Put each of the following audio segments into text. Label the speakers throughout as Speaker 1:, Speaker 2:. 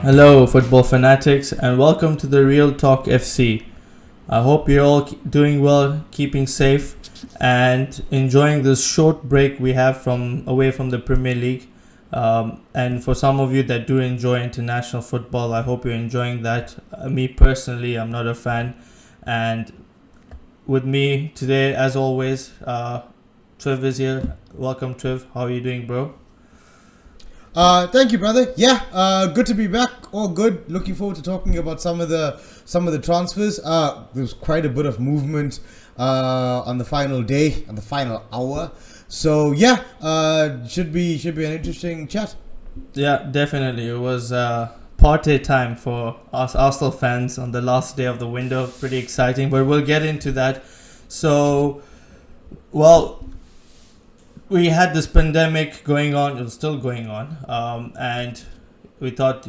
Speaker 1: Hello, football fanatics, and welcome to the Real Talk FC. I hope you're all doing well, keeping safe, and enjoying this short break we have from away from the Premier League. And for some of you that do enjoy international football, I hope you're enjoying that. Me personally, I'm not a fan, and with me today, as always, Triv is here. Welcome, Triv. How are you doing, bro?
Speaker 2: Thank you, brother. Good to be back. All good. Looking forward to talking about some of the transfers. There was quite a bit of movement on the final day, on the final hour. So should be an interesting chat.
Speaker 1: Yeah, definitely. It was party time for us Arsenal fans on the last day of the window. Pretty exciting, but we'll get into that. So, well, we had this pandemic going on, it was still going on, and we thought,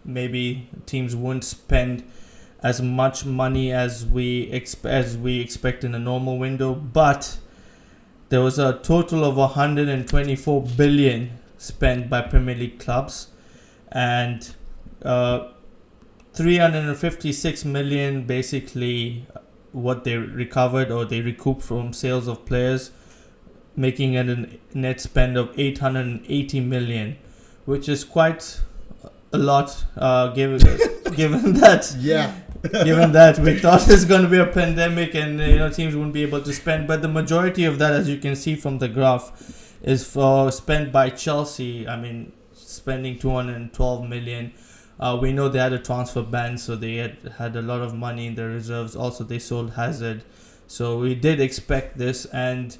Speaker 1: maybe teams wouldn't spend as much money as we expect in a normal window, but there was a total of 124 billion spent by Premier League clubs, and 356 million basically what they recovered or they recouped from sales of players, making it a net spend of 880 million, which is quite a lot given that given that we thought there's going to be a pandemic and teams wouldn't be able to spend, but the majority of that, as you can see from the graph, is for spent by Chelsea. I mean, spending 212 million. We know they had a transfer ban, so they had a lot of money in their reserves. Also, they sold Hazard, so we did expect this. And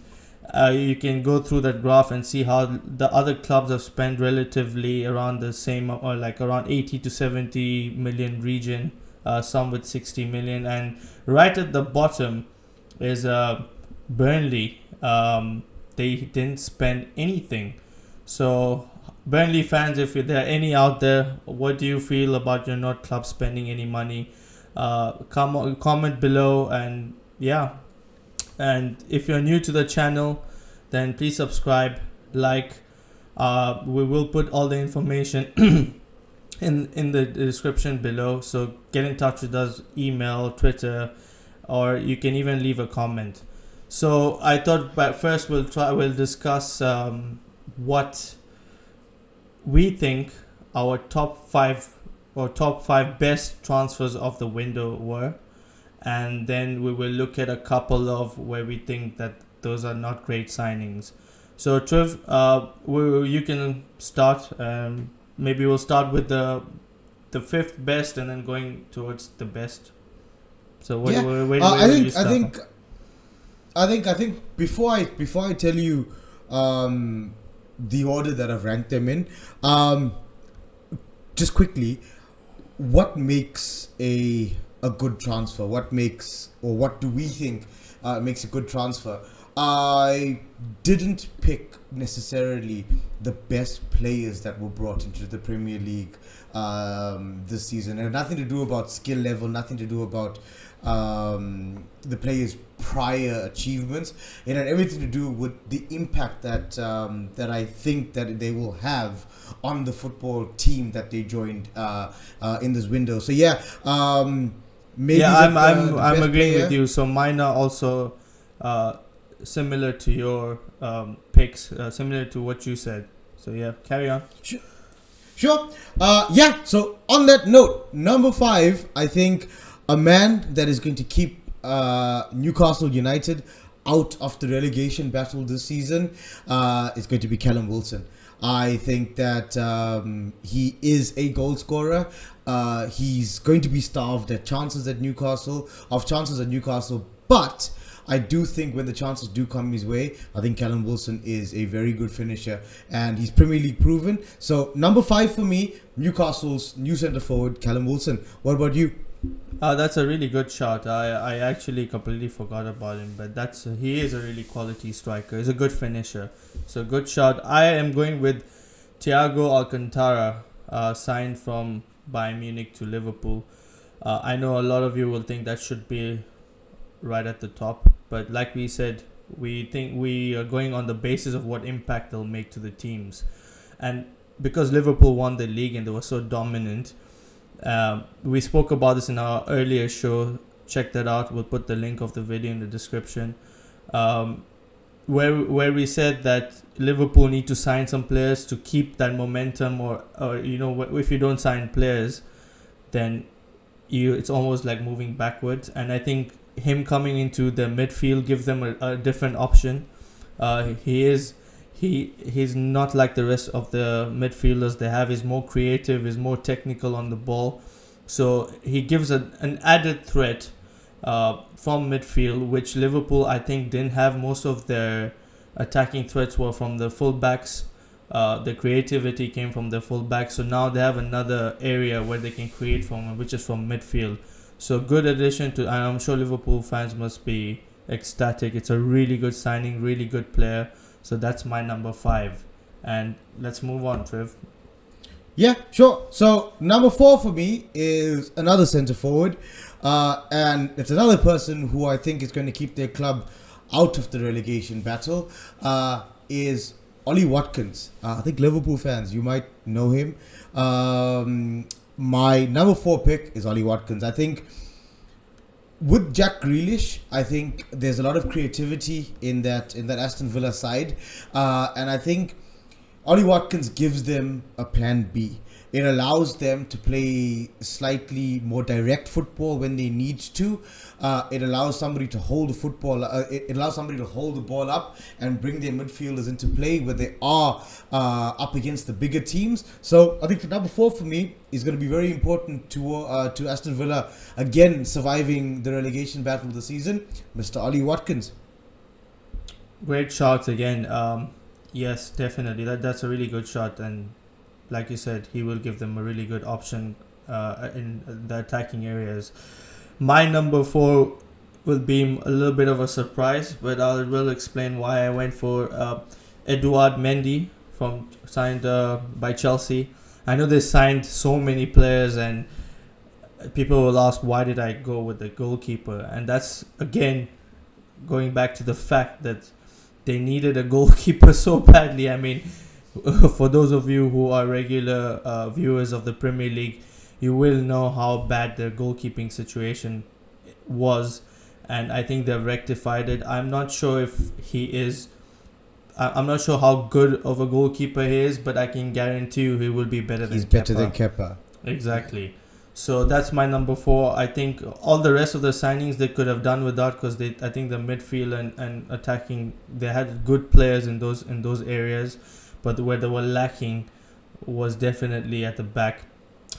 Speaker 1: you can go through that graph and see how the other clubs have spent relatively around the same, or like around 80 to 70 million region, some with 60 million. And right at the bottom is Burnley. They didn't spend anything. So Burnley fans, if there are any out there, what do you feel about your not club spending any money? Comment below, and yeah. And if you're new to the channel, then please subscribe, like. We will put all the information in the description below. So get in touch with us, email, Twitter, or you can even leave a comment. So I thought, but first we'll discuss what we think our top five best transfers of the window were. And then we will look at a couple of where we think that those are not great signings. So Triv, you can start. Maybe we'll start with the fifth best and then going towards the best. So where do you start?
Speaker 2: I think before I tell you the order that I've ranked them in, just quickly, what makes a good transfer? What do we think makes a good transfer? I didn't pick necessarily the best players that were brought into the Premier League this season. It had nothing to do about skill level, nothing to do about the players' prior achievements. It had everything to do with the impact that I think that they will have on the football team that they joined in this window. So maybe
Speaker 1: I'm agreeing with you. So mine are also similar to your picks, similar to what you said. So yeah, carry on.
Speaker 2: Sure. So on that note, number 5, I think a man that is going to keep Newcastle United out of the relegation battle this season is going to be Callum Wilson. I think that he is a goal scorer. He's going to be starved at chances at Newcastle, but I do think when the chances do come his way, I think Callum Wilson is a very good finisher and he's Premier League proven. So number 5 for me, Newcastle's new centre forward, Callum Wilson. What about you?
Speaker 1: That's a really good shot. I actually completely forgot about him, but he is a really quality striker. He's a good finisher. So good shot. I am going with Thiago Alcantara, signed from Bayern Munich to Liverpool. I know a lot of you will think that should be right at the top, but like we said, we think we are going on the basis of what impact they'll make to the teams. And because Liverpool won the league and they were so dominant, We spoke about this in our earlier show. Check that out. We'll put the link of the video in the description. Um, where we said that Liverpool need to sign some players to keep that momentum, or if you don't sign players, then it's almost like moving backwards. And I think him coming into the midfield gives them a different option. He's not like the rest of the midfielders they have. He's more creative, he's more technical on the ball, so he gives an added threat from midfield, which Liverpool I think didn't have. Most of their attacking threats were from the fullbacks. The creativity came from the fullbacks, so now they have another area where they can create from, which is from midfield. So good addition to, and I'm sure Liverpool fans must be ecstatic. It's a really good signing, really good player. So that's my number 5. And let's move on, Trev.
Speaker 2: Yeah, sure. So number 4 for me is another centre forward, and it's another person who I think is going to keep their club out of the relegation battle. Is Ollie Watkins. I think Liverpool fans, you might know him. My number 4 pick is Ollie Watkins. I think with Jack Grealish, I think there's a lot of creativity in that Aston Villa side, and I think Ollie Watkins gives them a plan B. It allows them to play slightly more direct football when they need to. It allows somebody to hold the football. It allows somebody to hold the ball up and bring their midfielders into play where they are up against the bigger teams. So I think the number 4 for me is going to be very important to Aston Villa again surviving the relegation battle this season. Mr. Ollie Watkins.
Speaker 1: Great shots again. Yes, definitely. That's a really good shot, and like you said, he will give them a really good option in the attacking areas. My number 4 will be a little bit of a surprise, but I will explain why I went for Edouard Mendy, signed by Chelsea. I know they signed so many players, and people will ask, why did I go with the goalkeeper? And that's, again, going back to the fact that they needed a goalkeeper so badly. I mean, for those of you who are regular viewers of the Premier League, you will know how bad their goalkeeping situation was, and I think they've rectified it. I'm not sure if he is. I'm not sure how good of a goalkeeper he is, but I can guarantee you he will be better than Kepa.
Speaker 2: He's better than Kepa.
Speaker 1: Exactly. So that's my number 4. I think all the rest of the signings they could have done without, because I think the midfield and attacking, they had good players in those areas, but where they were lacking was definitely at the back.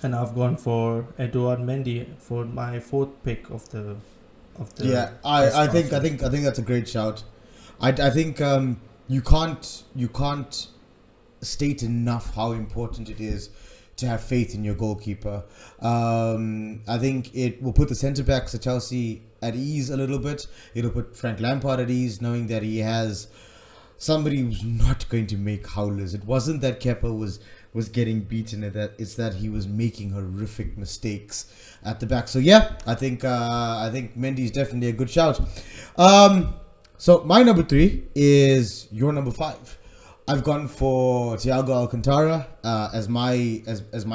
Speaker 1: And I've gone for Edouard Mendy for my 4th pick of the.
Speaker 2: Yeah, I think that's a great shout. I think you can't state enough how important it is to have faith in your goalkeeper. I think it will put the centre backs at Chelsea at ease a little bit. It'll put Frank Lampard at ease, knowing that he has somebody who's not going to make howlers. It wasn't that Kepa was getting beaten, it's that he was making horrific mistakes at the back. So yeah, I think Mendy is definitely a good shout. So my number 3 is your number 5. I've gone for Thiago Alcantara as my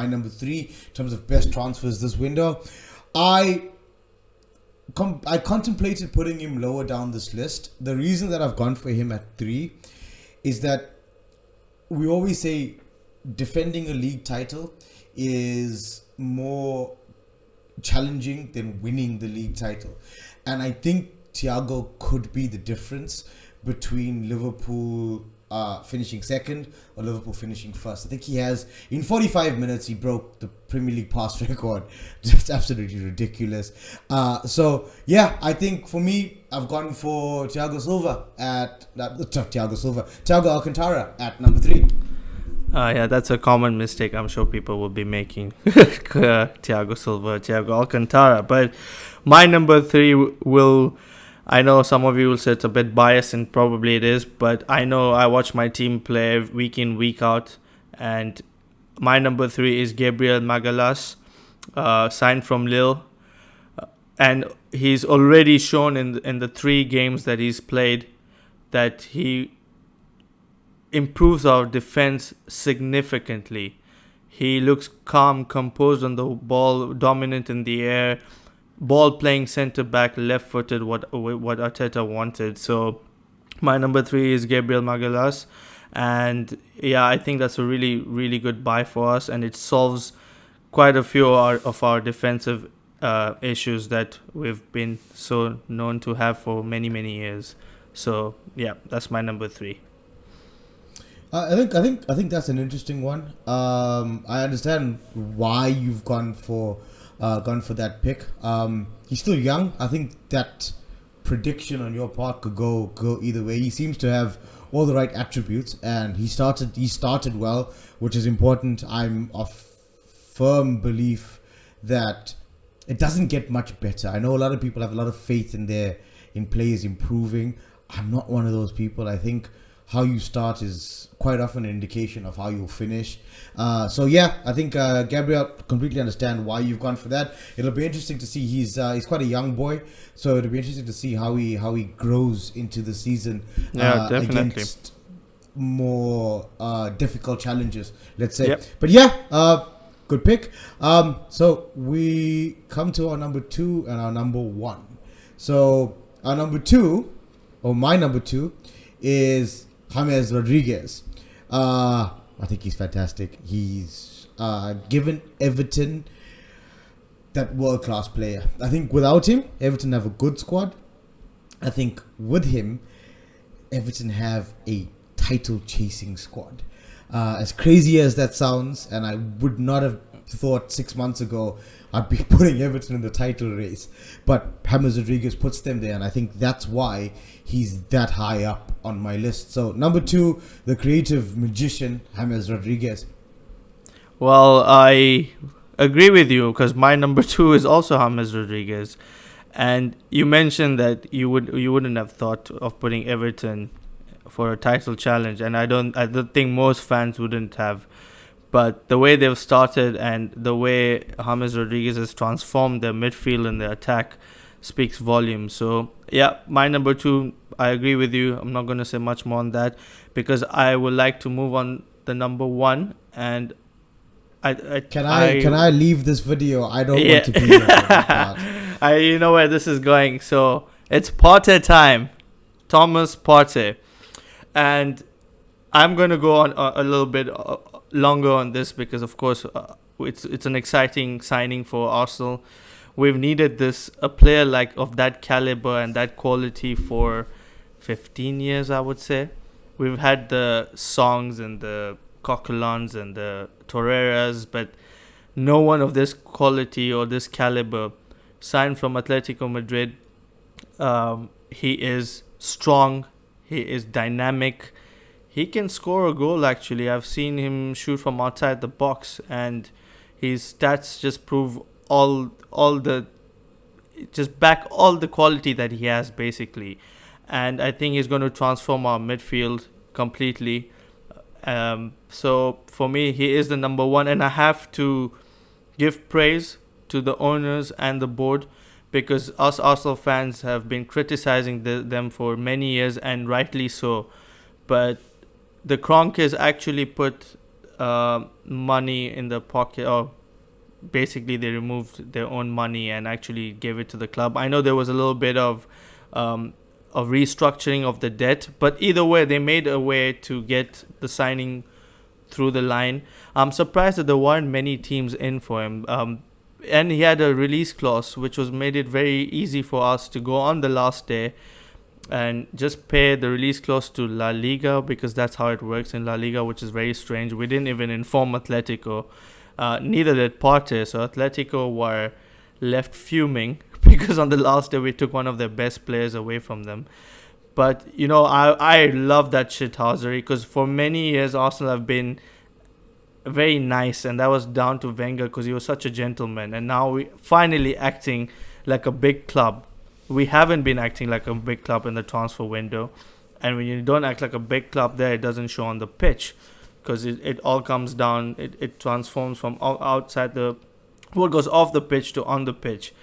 Speaker 2: number 3 in terms of best transfers this window. I contemplated putting him lower down this list. The reason that I've gone for him at 3 is that we always say defending a league title is more challenging than winning the league title, and I think Thiago could be the difference between Liverpool finishing second or Liverpool finishing first. I think he has, in 45 minutes, he broke the Premier League pass record. Just absolutely ridiculous. So yeah, I think for me, I've gone for Thiago Alcantara at number 3.
Speaker 1: Yeah, that's a common mistake I'm sure people will be making. Thiago Alcantara. But my number 3 will, I know some of you will say it's a bit biased, and probably it is, but I know I watch my team play week in, week out, and my number 3 is Gabriel Magalhaes, signed from Lille, and he's already shown in the 3 games that he's played that he improves our defense significantly. He looks calm, composed on the ball, dominant in the air, ball playing centre back, left footed, what Arteta wanted. So my number 3 is Gabriel Magalhaes, and yeah, I think that's a really really good buy for us, and it solves quite a few of our defensive issues that we've been so known to have for many many years. So yeah, that's my number 3.
Speaker 2: I think that's an interesting one. I understand why you've gone for that pick. He's still young. I think that prediction on your part could go either way. He seems to have all the right attributes, and he started well, which is important. I'm of firm belief that it doesn't get much better. I know a lot of people have a lot of faith in players improving. I'm not one of those people. I think how you start is quite often an indication of how you'll finish. So yeah, I think Gabriel, completely understand why you've gone for that. It'll be interesting to see. He's quite a young boy, so it'll be interesting to see how he grows into the season.
Speaker 1: Yeah, definitely.
Speaker 2: Against more difficult challenges, let's say.
Speaker 1: Yep.
Speaker 2: But yeah, good pick. So we come to our number 2 and our number 1. So our number 2, or my number 2, is James Rodriguez. I think he's fantastic. He's given Everton that world-class player. I think without him, Everton have a good squad. I think with him, Everton have a title-chasing squad. As crazy as that sounds, and I would not have thought 6 months ago I'd be putting Everton in the title race, but James Rodriguez puts them there, and I think that's why he's that high up on my list. So number 2, the creative magician, James Rodriguez.
Speaker 1: Well, I agree with you because my number 2 is also James Rodriguez, and you mentioned that you wouldn't have thought of putting Everton for a title challenge, and I don't think most fans wouldn't have. But the way they've started and the way James Rodriguez has transformed their midfield and their attack speaks volumes. So yeah, my number 2, I agree with you. I'm not going to say much more on that because I would like to move on the number 1. And
Speaker 2: Can I leave this video? I don't want to be here.
Speaker 1: You know where this is going. So it's Partey time, Thomas Partey, and I'm going to go on a little bit longer on this because, of course, it's an exciting signing for Arsenal. We've needed a player like of that caliber and that quality for 15 years, I would say. We've had the Songs and the Coquelins and the Torreiras, but no one of this quality or this caliber signed from Atletico Madrid. He is strong. He is dynamic. He can score a goal, actually. I've seen him shoot from outside the box, and his stats just prove back all the quality that he has, basically. And I think he's going to transform our midfield completely. So for me, he is the number 1, and I have to give praise to the owners and the board because us Arsenal fans have been criticizing them for many years, and rightly so. But the Kroenkes actually put money in the pocket, or basically they removed their own money and actually gave it to the club. I know there was a little bit of restructuring of the debt, but either way, they made a way to get the signing through the line. I'm surprised that there weren't many teams in for him. And he had a release clause, which made it very easy for us to go on the last day and just pay the release clause to La Liga, because that's how it works in La Liga, which is very strange. We didn't even inform Atletico, neither did Partey, so Atletico were left fuming because on the last day we took one of their best players away from them. But I love that shithousery because for many years Arsenal have been very nice, and that was down to Wenger because he was such a gentleman, and now we finally acting like a big club. We haven't been acting like a big club in the transfer window, and when you don't act like a big club there, it doesn't show on the pitch because it all comes down, it transforms from outside what goes off the pitch to on the pitch.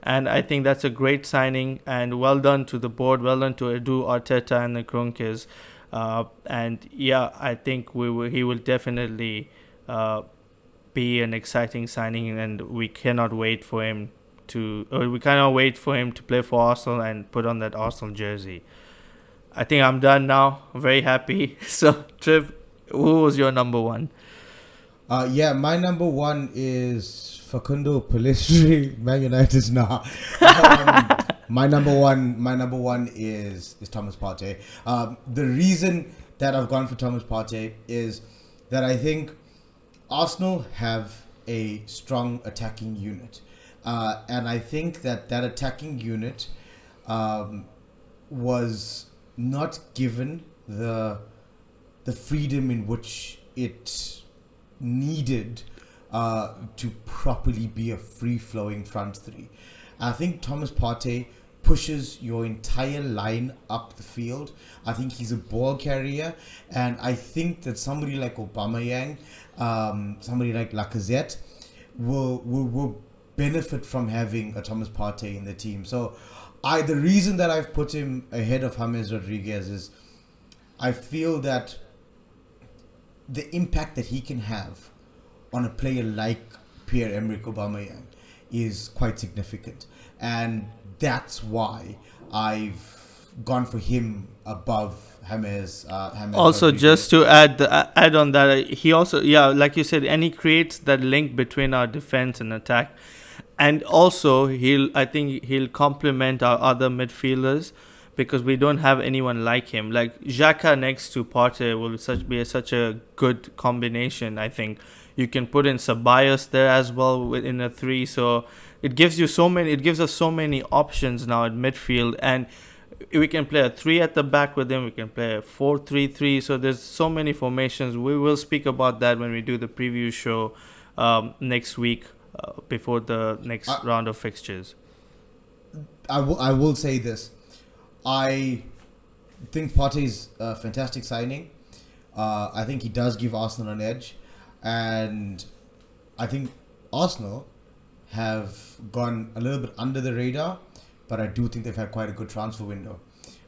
Speaker 1: And I think that's a great signing, and well done to the board, well done to Edu, Arteta and the Kroenkes. And yeah, I think he will definitely be an exciting signing, and we cannot wait for him we cannot wait for him to play for Arsenal and put on that Arsenal jersey. I think I'm done now. Very happy. So, Trev, who was your number one?
Speaker 2: My number one is Facundo Pellistri, Man United's now. My number one is Thomas Partey. The reason that I've gone for Thomas Partey is that I think Arsenal have a strong attacking unit. And I think that attacking unit was not given the freedom in which it needed to properly be a free-flowing front three. I think Thomas Partey pushes your entire line up the field. I think he's a ball carrier, and I think that somebody like Aubameyang, somebody like Lacazette will benefit from having a Thomas Partey in the team. So the reason that I've put him ahead of James Rodriguez is I feel that the impact that he can have on a player like Pierre-Emerick Aubameyang is quite significant, and that's why I've gone for him above James
Speaker 1: Also,
Speaker 2: Rodriguez.
Speaker 1: just to add on that, he also, like you said, and he creates that link between our defense and attack. And also, I think he'll complement our other midfielders, because we don't have anyone like him. Like Xhaka next to Partey will be such a good combination. I think you can put in Ceballos there as well within a three. So it gives us so many options now at midfield, and we can play a 3 at the back with him. We can play a 4-3-3. So there's so many formations. We will speak about that when we do the preview show next week. Before the next round of fixtures.
Speaker 2: I will say this. I think Partey's a fantastic signing. I think he does give Arsenal an edge. And I think Arsenal have gone a little bit under the radar, but I do think they've had quite a good transfer window.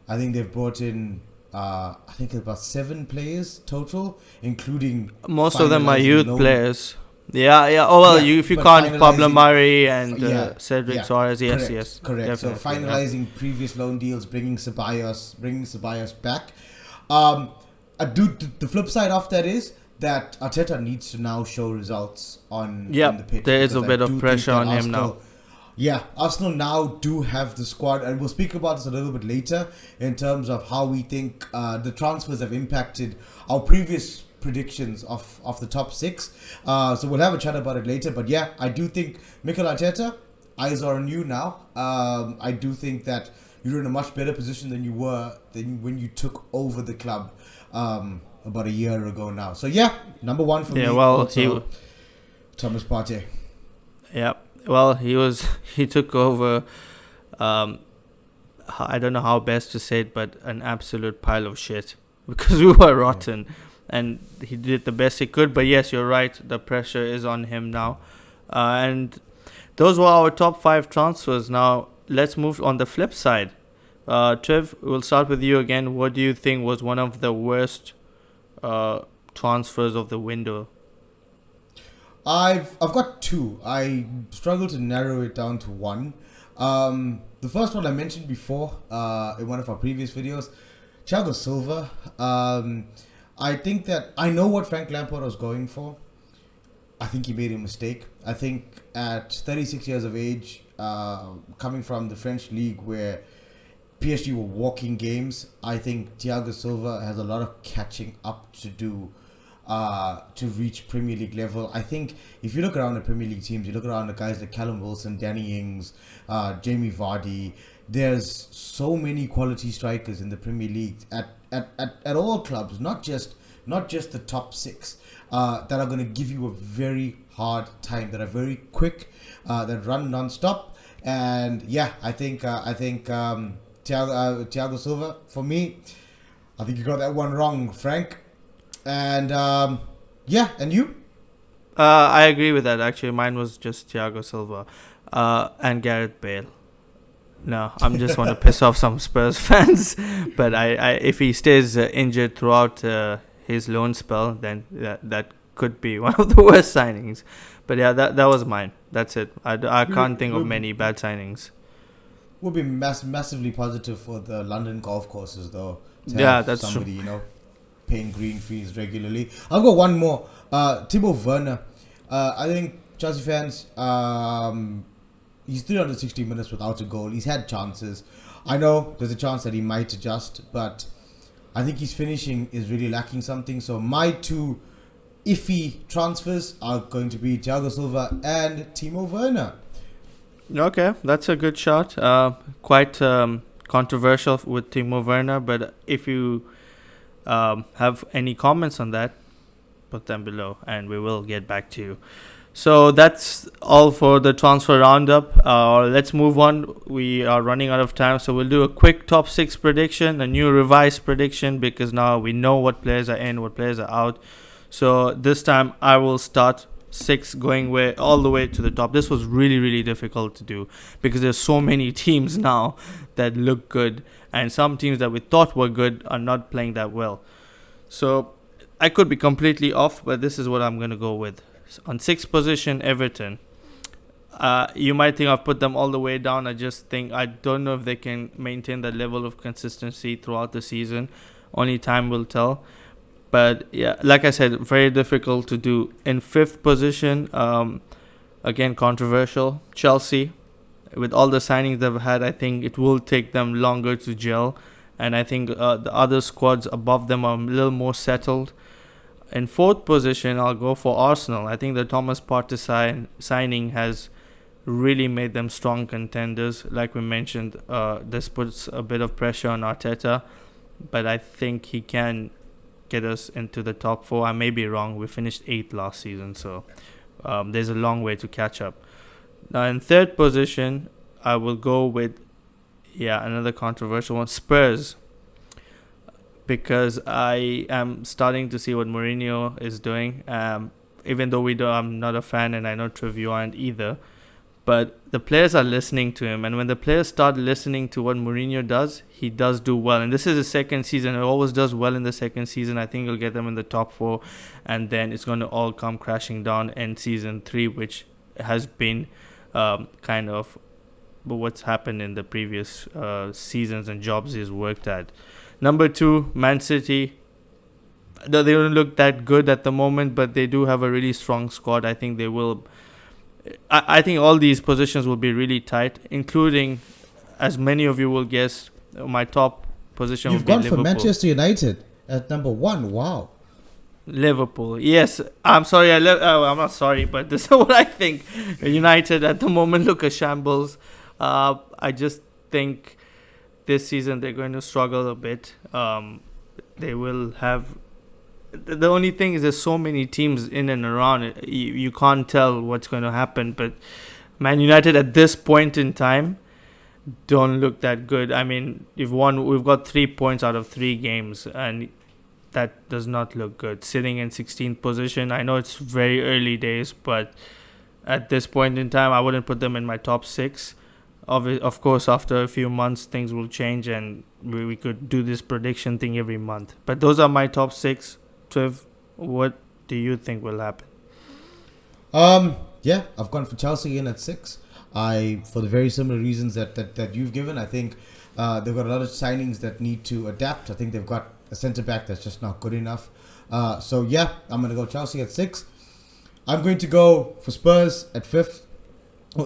Speaker 2: I think they've brought in about 7 players total, including
Speaker 1: most of them are youth players. Yeah. Oh well, if you count Pablo Mari and Cedric Soares, yes,
Speaker 2: correct.
Speaker 1: Definitely,
Speaker 2: So finalizing previous loan deals, bringing Ceballos back. The flip side of that is that Arteta needs to now show results on the pitch.
Speaker 1: There is a bit of pressure on him now.
Speaker 2: Yeah, Arsenal now do have the squad, and we'll speak about this a little bit later in terms of how we think the transfers have impacted our previous predictions of the top 6. So we'll have a chat about it later. But yeah, I do think Mikel Arteta, eyes are on you now. I do think that you're in a much better position than you were when you took over the club about a year ago now. So yeah, number one for me. Thomas Partey.
Speaker 1: Yeah. Well, he took over. I don't know how best to say it, but an absolute pile of shit, because we were rotten. And he did the best he could. But yes, you're right. The pressure is on him now. And those were our top 5 transfers. Now, let's move on the flip side. Trev, we'll start with you again. What do you think was one of the worst transfers of the window?
Speaker 2: I've got 2. I struggle to narrow it down to one. The first one I mentioned before in one of our previous videos, Thiago Silva. I think that I know what Frank Lampard was going for. I think he made a mistake. I think at 36 years of age, coming from the French league where PSG were walking games, I think Thiago Silva has a lot of catching up to do to reach Premier League level. I think if you look around the Premier League teams, you look around the guys like Callum Wilson, Danny Ings, Jamie Vardy, there's so many quality strikers in the Premier League at all clubs, not just the top 6, that are going to give you a very hard time, that are very quick, that run non-stop. And yeah, I think Thiago Silva, for me, I think you got that one wrong, Frank. And and you?
Speaker 1: I agree with that. Actually, mine was just Thiago Silva and Gareth Bale. No, I'm just want to piss off some Spurs fans. But I if he stays injured throughout his loan spell, then that could be one of the worst signings. But yeah, that was mine. That's it. I can't think of many bad signings.
Speaker 2: Would be massively positive for the London golf courses, though. To
Speaker 1: Yeah,
Speaker 2: have
Speaker 1: that's
Speaker 2: somebody,
Speaker 1: true.
Speaker 2: paying green fees regularly. I've got one more. Timo Werner. I think Chelsea fans. He's 360 minutes without a goal. He's had chances. I know there's a chance that he might adjust, but I think his finishing is really lacking something. So my two iffy transfers are going to be Thiago Silva and Timo Werner.
Speaker 1: Okay, that's a good shot. Quite controversial with Timo Werner, but if you have any comments on that, put them below and we will get back to you. So that's all for the transfer roundup. Let's move on. We are running out of time, so we'll do a quick top 6 prediction, a new revised prediction, because now we know what players are in, what players are out. So this time I will start 6 going all the way to the top. This was really, really difficult to do because there's so many teams now that look good, and some teams that we thought were good are not playing that well. So I could be completely off, but this is what I'm going to go with. On 6th position, Everton. You might think I've put them all the way down. I don't know if they can maintain that level of consistency throughout the season. Only time will tell. But yeah, like I said, very difficult to do. In 5th position, again controversial, Chelsea. With all the signings they've had, I think it will take them longer to gel. And I think the other squads above them are a little more settled. In 4th position, I'll go for Arsenal. I think the Thomas Partey signing has really made them strong contenders. Like we mentioned, this puts a bit of pressure on Arteta, but I think he can get us into the top 4. I may be wrong. We finished 8th last season, so there's a long way to catch up. Now, in 3rd position, I will go with, another controversial one, Spurs. Because I am starting to see what Mourinho is doing. Even though I'm not a fan, and I know Trev, you aren't either. But the players are listening to him, and when the players start listening to what Mourinho does, he does do well. And this is his second season. He always does well in the second season. I think he'll get them in the top 4, and then it's going to all come crashing down in season 3, which has been kind of what's happened in the previous seasons and jobs he's worked at. Number 2, Man City. They don't look that good at the moment, but they do have a really strong squad. I think they will. I think all these positions will be really tight, including, as many of you will guess, my top position will be Liverpool.
Speaker 2: You've gone for Manchester United at number 1. Wow.
Speaker 1: Liverpool. Yes, I'm sorry. I'm not sorry, but this is what I think. United at the moment look a shambles. I just think this season they're going to struggle a bit. They will have. The only thing is there's so many teams in and around. You can't tell what's going to happen. But Man United at this point in time don't look that good. I mean, we've got 3 points out of 3 games, and that does not look good. Sitting in 16th position. I know it's very early days, but at this point in time, I wouldn't put them in my top 6. Of course, after a few months, things will change, and we could do this prediction thing every month. But those are my top 6. Trev, what do you think will happen?
Speaker 2: I've gone for Chelsea again at 6. For the very similar reasons that you've given. I think they've got a lot of signings that need to adapt. I think they've got a centre back that's just not good enough. I'm going to go Chelsea at 6. I'm going to go for Spurs at 5th.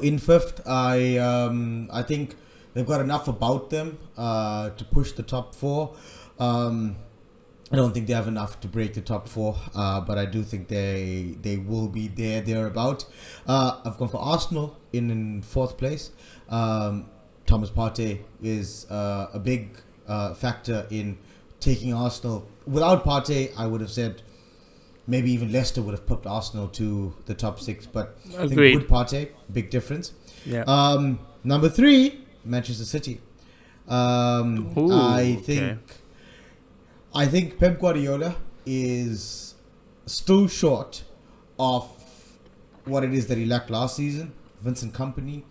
Speaker 2: In 5th, I think they've got enough about them to push the top 4. I don't think they have enough to break the top 4, but I do think they will be thereabout. I've gone for Arsenal in 4th place. Thomas Partey is a big factor in taking Arsenal. Without Partey, I would have said maybe even Leicester would have put Arsenal to the top 6. But I think with Partey, big difference.
Speaker 1: Yeah.
Speaker 2: Number 3, Manchester City. I think Pep Guardiola is still short of what it is that he lacked last season. Vincent Kompany.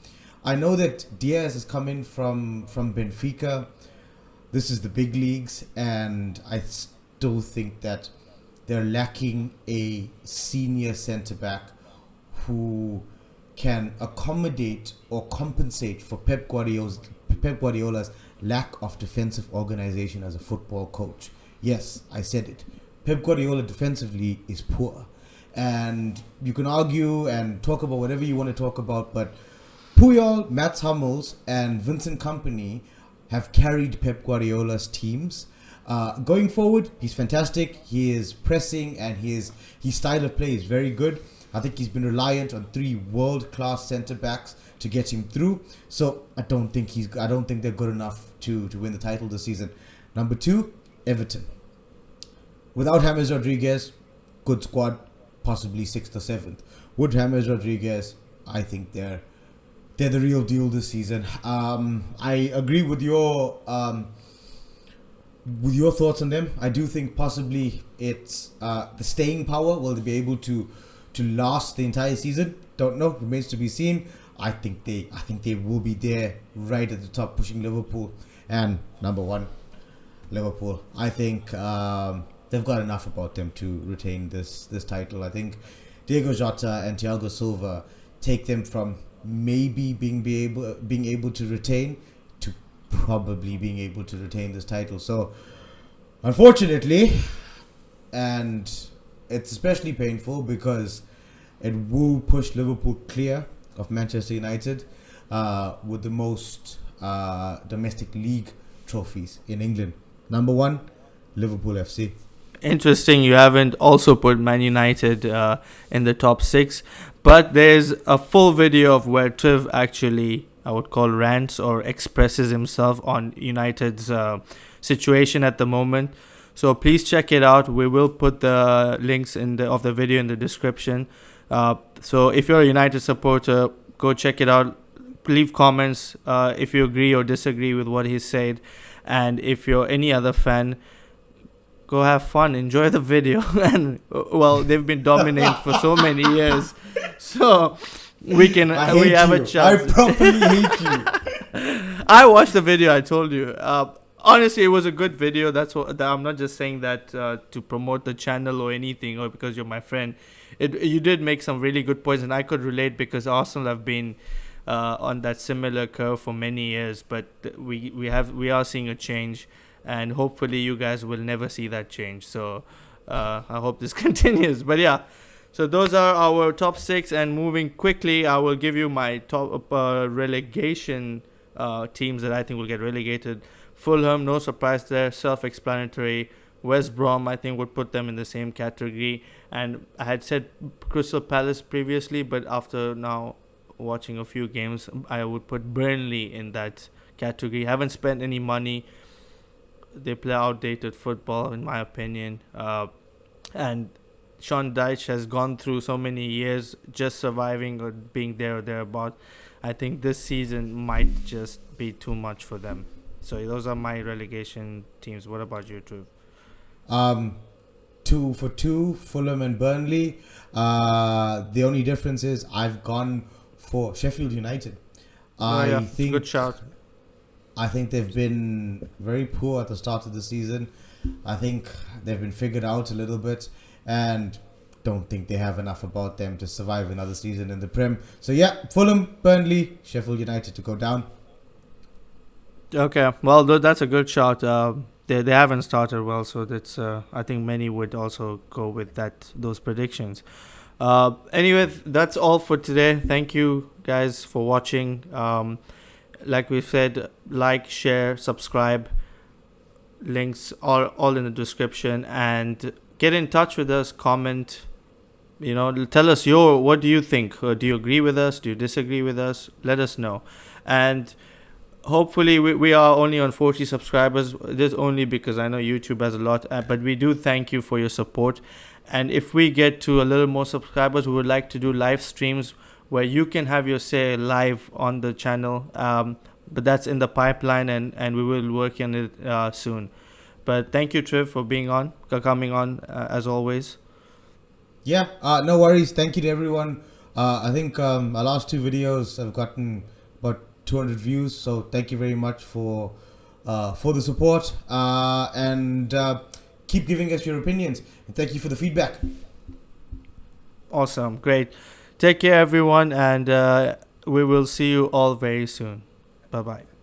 Speaker 2: I know that Diaz has come in from Benfica. This is the big leagues, and I still think that they're lacking a senior centre back who can accommodate or compensate for Pep Guardiola's lack of defensive organization as a football coach. Yes, I said it. Pep Guardiola defensively is poor. And you can argue and talk about whatever you want to talk about, but Puyol, Mats Hummels, and Vincent Kompany have carried Pep Guardiola's teams. Going forward, he's fantastic. He is pressing, and his style of play is very good. I think he's been reliant on 3 world-class centre backs to get him through. So I don't think they're good enough to win the title this season. Number 2, Everton. Without James Rodriguez, good squad, possibly 6th or 7th. With James Rodriguez, I think they're the real deal this season. I agree with your thoughts on them. I do think possibly it's the staying power. Will they be able to last the entire season? Don't know. Remains to be seen. I think they will be there right at the top, pushing Liverpool. And number 1, Liverpool. I think they've got enough about them to retain this title. I think Diego Jota and Thiago Silva take them from maybe being able to retain to probably being able to retain this title. So unfortunately, and it's especially painful because it will push Liverpool clear of Manchester United with the most domestic league trophies in England. Number 1, Liverpool FC.
Speaker 1: Interesting, you haven't also put Man United in the top 6, but there's a full video of where Triv actually, I would call, rants or expresses himself on United's situation at the moment. So please check it out. We will put the links of the video in the description. So if you're a United supporter, go check it out. Leave comments if you agree or disagree with what he said. And if you're any other fan, go have fun, enjoy the video. And well, they've been dominating for so many years, so we have a chance.
Speaker 2: I properly hate you.
Speaker 1: I watched the video, I told you. Honestly, it was a good video. That's what I'm not just saying that to promote the channel or anything, or because you're my friend. You did make some really good points, and I could relate because Arsenal have been on that similar curve for many years, but we are seeing a change. And hopefully you guys will never see that change. So I hope this continues. But yeah, so those are our top 6. And moving quickly, I will give you my top relegation teams that I think will get relegated. Fulham, no surprise there, self-explanatory. West Brom, I think, would put them in the same category. And I had said Crystal Palace previously, but after now watching a few games, I would put Burnley in that category. Haven't spent any money. They play outdated football, in my opinion. And Sean Dyche has gone through so many years just surviving or being there or thereabout. I think this season might just be too much for them. So those are my relegation teams. What about you, Drew?
Speaker 2: 2 for 2, Fulham and Burnley. The only difference is I've gone for Sheffield United. I think
Speaker 1: good shout.
Speaker 2: I think they've been very poor at the start of the season. I think they've been figured out a little bit, and don't think they have enough about them to survive another season in the Prem. So yeah, Fulham, Burnley, Sheffield United to go down.
Speaker 1: Okay, well, that's a good shout. They haven't started well, so that's I think many would also go with those predictions. Anyway, that's all for today. Thank you guys for watching. Like we said, like, share, subscribe. Links are all in the description, and get in touch with us. Comment. Tell us what do you think? Do you agree with us? Do you disagree with us? Let us know. And hopefully we are only on 40 subscribers. This only because I know YouTube has a lot, but we do thank you for your support. And if we get to a little more subscribers, we would like to do live streams where you can have your say live on the channel. But that's in the pipeline, and we will work on it soon. But thank you, Triv, for coming on as always.
Speaker 2: Yeah, no worries. Thank you to everyone. I think our last 2 videos have gotten about 200 views, so thank you very much for the support. And keep giving us your opinions. And thank you for the feedback.
Speaker 1: Awesome. Great. Take care, everyone. And we will see you all very soon. Bye-bye.